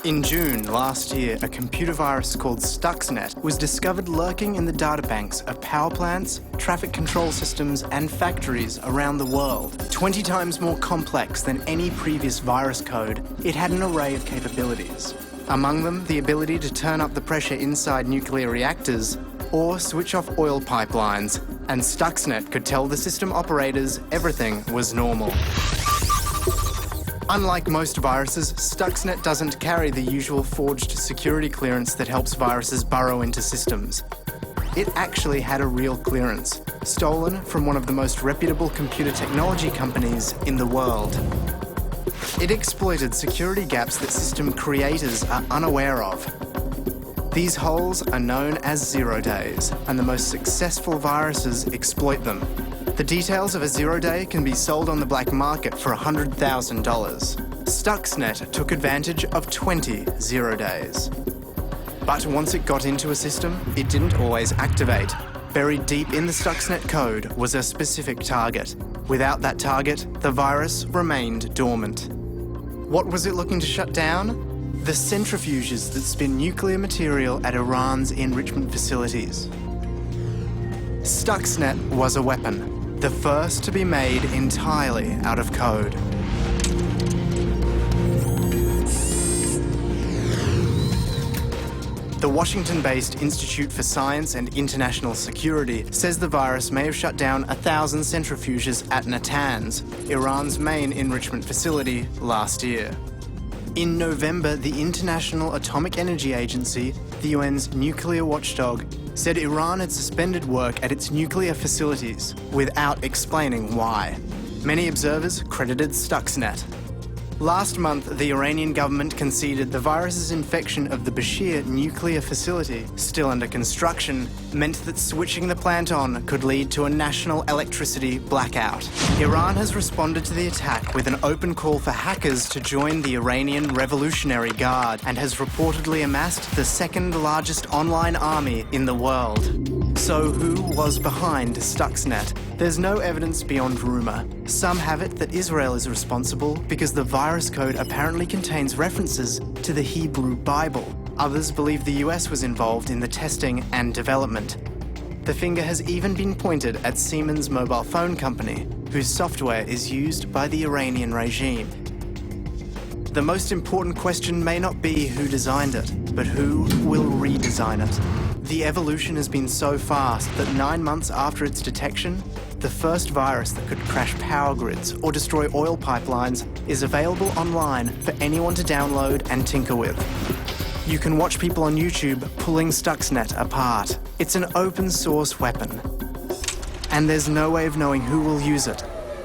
In June last year, a computer virus called Stuxnet was discovered lurking in the databanks of power plants, traffic control systems and factories around the world. 20 times more complex than any previous virus code, it had an array of capabilities. Among them, the ability to turn up the pressure inside nuclear reactors or switch off oil pipelines, and Stuxnet could tell the system operators everything was normal. Unlike most viruses, Stuxnet doesn't carry the usual forged security clearance that helps viruses burrow into systems. It actually had a real clearance, stolen from one of the most reputable computer technology companies in the world. It exploited security gaps that system creators are unaware of. These holes are known as 0 days, and the most successful viruses exploit them. The details of a 0 day can be sold on the black market for $100,000. Stuxnet took advantage of 20 0 days. But once it got into a system, it didn't always activate. Buried deep in the Stuxnet code was a specific target. Without that target, the virus remained dormant. What was it looking to shut down? The centrifuges that spin nuclear material at Iran's enrichment facilities. Stuxnet was a weapon, the first to be made entirely out of code. The Washington-based Institute for Science and International Security says the virus may have shut down 1,000 centrifuges at Natanz, Iran's main enrichment facility, last year. In November, the International Atomic Energy Agency, the UN's nuclear watchdog, said Iran had suspended work at its nuclear facilities without explaining why. Many observers credited Stuxnet. Last month, the Iranian government conceded the virus's infection of the Bashir nuclear facility, still under construction, meant that switching the plant on could lead to a national electricity blackout. Iran has responded to the attack with an open call for hackers to join the Iranian Revolutionary Guard and has reportedly amassed the second largest online army in the world. So who was behind Stuxnet? There's no evidence beyond rumour. Some have it that Israel is responsible because the virus code apparently contains references to the Hebrew Bible. Others believe the US was involved in the testing and development. The finger has even been pointed at Siemens mobile phone company, whose software is used by the Iranian regime. The most important question may not be who designed it, but who will redesign it. The evolution has been so fast that 9 months after its detection, the first virus that could crash power grids or destroy oil pipelines is available online for anyone to download and tinker with. You can watch people on YouTube pulling Stuxnet apart. It's an open source weapon. And there's no way of knowing who will use it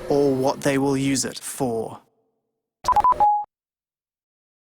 or what they will use it for.